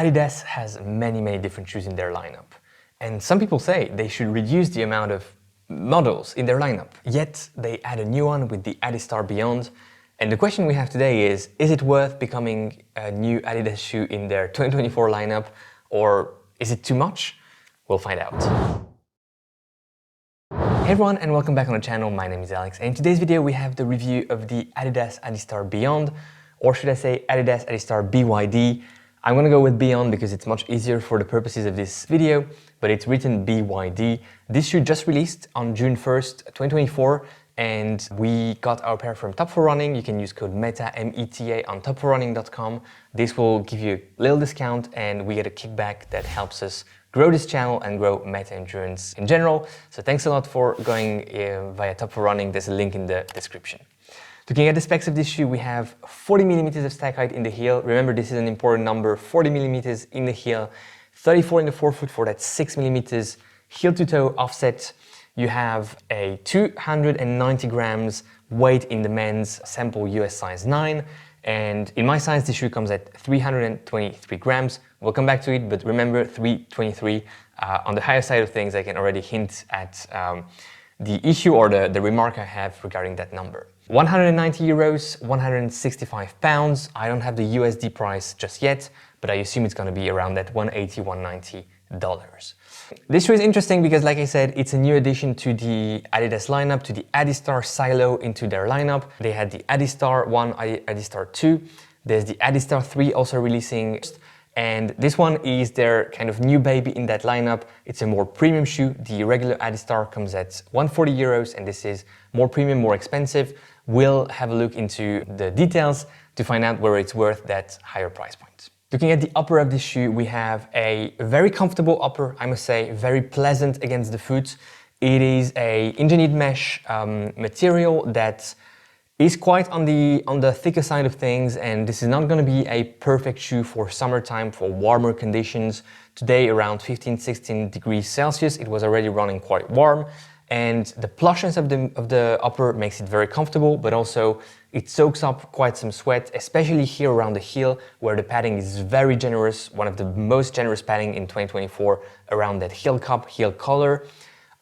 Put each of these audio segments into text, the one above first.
Adidas has many different shoes in their lineup. And some people say they should reduce the amount of models in their lineup. Yet they add a new one with the Adistar BYD. And the question we have today is it worth becoming a new Adidas shoe in their 2024 lineup, or is it too much? We'll find out. Hey everyone, and welcome back on the channel. My name is Alex, and in today's video we have the review of the Adidas Adistar BYD, or should I say Adidas Adistar BYD. I'm gonna go with BYD because it's much easier for the purposes of this video, but it's written BYD. This shoe just released on June 1st, 2024, and we got our pair from Top4Running. You can use code META, META on top4running.com. This will give you a little discount and we get a kickback that helps us grow this channel and grow Meta Endurance in general. So thanks a lot for going via Top4Running. There's a link in the description. Looking at the specs of this shoe, we have 40 millimeters of stack height in the heel. Remember, this is an important number, 40 millimeters in the heel, 34 in the forefoot for that 6 millimeters heel to toe offset. You have a 290 grams weight in the men's sample US size 9. And in my size, this shoe comes at 323 grams. We'll come back to it, but remember 323. On the higher side of things, I can already hint at the issue or the remark I have regarding that number. 190 euros, 165 pounds. I don't have the USD price just yet, but I assume it's going to be around that $180, $190. This shoe is interesting because, like I said, it's a new addition to the Adidas lineup, to the Adistar silo into their lineup. They had the Adistar 1, Adistar 2. There's the Adistar 3 also releasing. And this one is their kind of new baby in that lineup. It's a more premium shoe. The regular Adistar comes at 140 euros, and this is more premium, more expensive. We'll have a look into the details to find out where it's worth that higher price point. Looking at the upper of this shoe, we have a very comfortable upper, I must say, very pleasant against the foot. It is a engineered mesh material that is quite on the thicker side of things, and this is not going to be a perfect shoe for summertime, for warmer conditions. Today around 15-16 degrees Celsius, it was already running quite warm, and the plushness of the upper makes it very comfortable, but also it soaks up quite some sweat, especially here around the heel, where the padding is very generous, one of the most generous padding in 2024 around that heel cup, heel collar.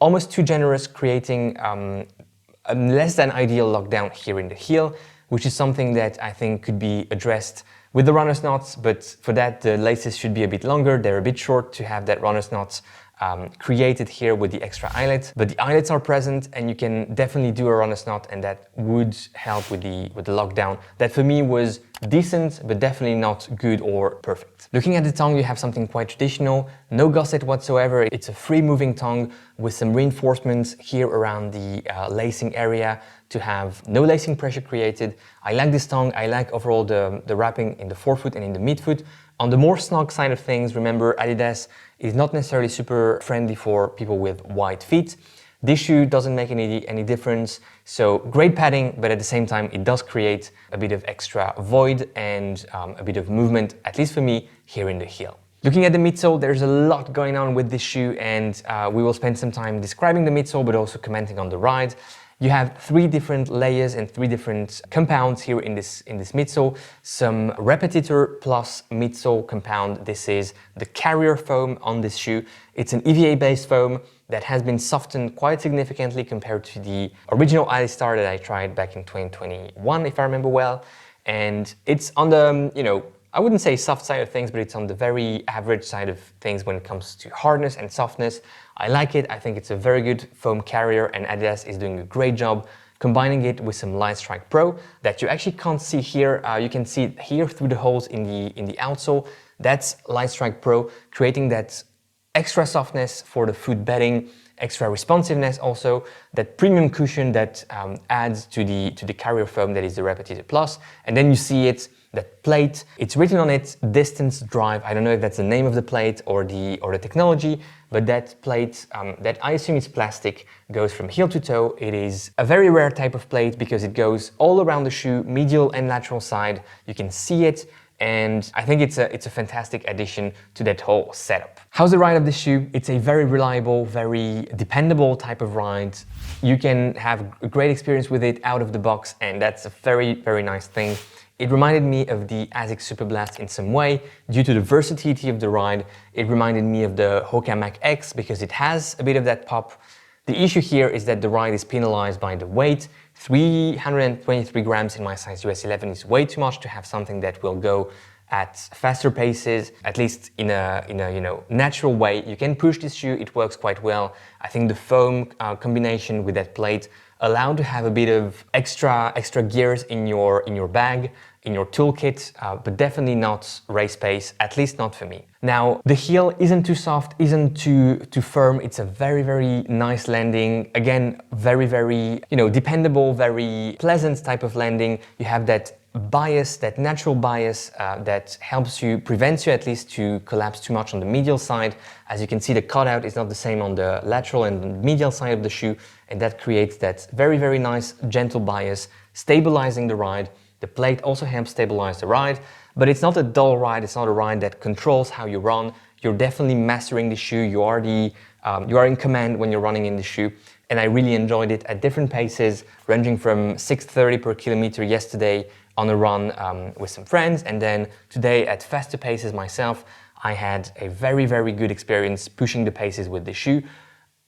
Almost too generous, creating a less than ideal lockdown here in the heel, which is something that I think could be addressed with the runner's knots, but for that the laces should be a bit longer. They're a bit short to have that runner's knot created here with the extra eyelet, but the eyelets are present and you can definitely do a runner's knot, and that would help with the lockdown. That for me was decent, but definitely not good or perfect. Looking at the tongue, you have something quite traditional, no gusset whatsoever. It's a free moving tongue with some reinforcements here around the lacing area to have no lacing pressure created. I like this tongue. I like overall the wrapping in the forefoot and in the midfoot. On the more snug side of things, remember Adidas is not necessarily super friendly for people with wide feet. This shoe doesn't make any difference. So great padding, but at the same time, it does create a bit of extra void and a bit of movement, at least for me, here in the heel. Looking at the midsole, there's a lot going on with this shoe, and we will spend some time describing the midsole, but also commenting on the ride. You have 3 different layers and 3 different compounds here in this midsole. Some repetitor plus midsole compound. This is the carrier foam on this shoe. It's an EVA-based foam that has been softened quite significantly compared to the original Adistar that I tried back in 2021, if I remember well. And it's on the, I wouldn't say soft side of things, but it's on the very average side of things when it comes to hardness and softness. I like it. I think it's a very good foam carrier, and Adidas is doing a great job combining it with some Lightstrike Pro that you actually can't see here. You can see it here through the holes in the outsole. That's Lightstrike Pro, creating that extra softness for the foot bedding, extra responsiveness also, that premium cushion that adds to the carrier foam that is the Repetitor Plus. And then you see it, that plate, it's written on it, distance drive. I don't know if that's the name of the plate or the technology, but that plate, that I assume is plastic, goes from heel to toe. It is a very rare type of plate because it goes all around the shoe, medial and lateral side. You can see it, and I think it's a fantastic addition to that whole setup. How's the ride of this shoe? It's a very reliable, very dependable type of ride. You can have a great experience with it out of the box, and that's a very, very nice thing. It reminded me of the ASICS Superblast in some way due to the versatility of the ride. It reminded me of the Hoka Mach X because it has a bit of that pop. The issue here is that the ride is penalized by the weight. 323 grams in my size US 11 is way too much to have something that will go at faster paces, at least in a natural way. You can push this shoe, it works quite well. I think the foam combination with that plate allow to have a bit of extra gears in your bag, in your toolkit, but definitely not race pace, at least not for me. Now, the heel isn't too soft, isn't too firm. It's a very, very nice landing. Again, very, very, dependable, very pleasant type of landing. You have that bias, that natural bias that helps you, prevents you at least to collapse too much on the medial side. As you can see, the cutout is not the same on the lateral and the medial side of the shoe, and that creates that very, very nice gentle bias, stabilizing the ride. The plate also helps stabilize the ride, but it's not a dull ride. It's not a ride that controls how you run. You're definitely mastering the shoe. You are in command when you're running in the shoe. And I really enjoyed it at different paces, ranging from 6:30 per kilometer yesterday on a run with some friends, and then today at faster paces myself. I had a very, very good experience pushing the paces with the shoe.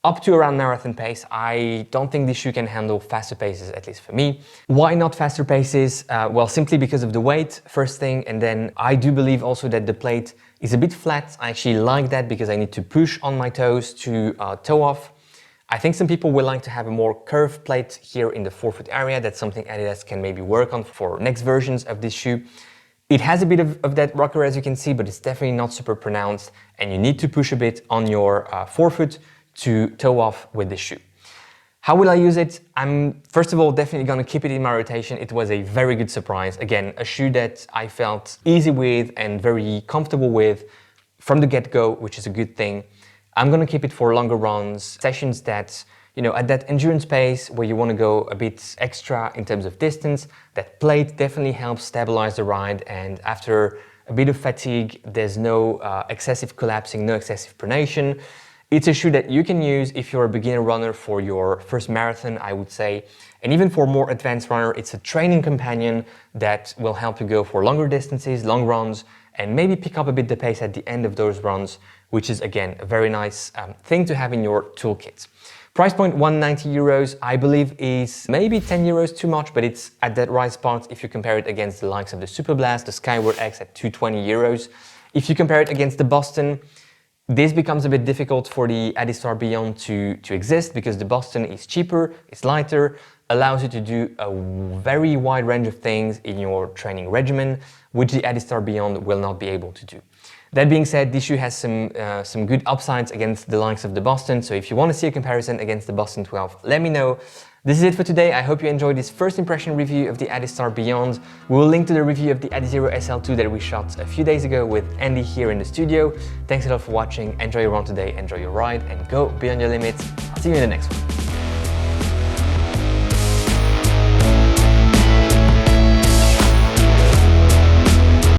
Up to around marathon pace, I don't think this shoe can handle faster paces, at least for me. Why not faster paces? Well, simply because of the weight, first thing, and then I do believe also that the plate is a bit flat. I actually like that because I need to push on my toes to toe off. I think some people will like to have a more curved plate here in the forefoot area. That's something Adidas can maybe work on for next versions of this shoe. It has a bit of that rocker, as you can see, but it's definitely not super pronounced, and you need to push a bit on your forefoot to toe off with this shoe. How will I use it? I'm first of all definitely gonna keep it in my rotation. It was a very good surprise. Again, a shoe that I felt easy with and very comfortable with from the get-go, which is a good thing. I'm gonna keep it for longer runs, sessions that, at that endurance pace where you wanna go a bit extra in terms of distance. That plate definitely helps stabilize the ride, and after a bit of fatigue, there's no excessive collapsing, no excessive pronation. It's a shoe that you can use if you're a beginner runner for your first marathon, I would say. And even for more advanced runner, it's a training companion that will help you go for longer distances, long runs, and maybe pick up a bit the pace at the end of those runs, which is again, a very nice thing to have in your toolkit. Price point 190 euros, I believe is maybe 10 euros too much, but it's at that right spot if you compare it against the likes of the Superblast, the Skyward X at 220 euros. If you compare it against the Boston, this becomes a bit difficult for the Adistar Beyond to exist because the Boston is cheaper, it's lighter, allows you to do a very wide range of things in your training regimen, which the Adistar Beyond will not be able to do. That being said, this shoe has some good upsides against the likes of the Boston, so if you want to see a comparison against the Boston 12, let me know. This is it for today. I hope you enjoyed this first impression review of the Adistar Beyond. We'll link to the review of the Adizero SL2 that we shot a few days ago with Andy here in the studio. Thanks a lot for watching. Enjoy your run today, enjoy your ride, and go beyond your limits. I'll see you in the next one.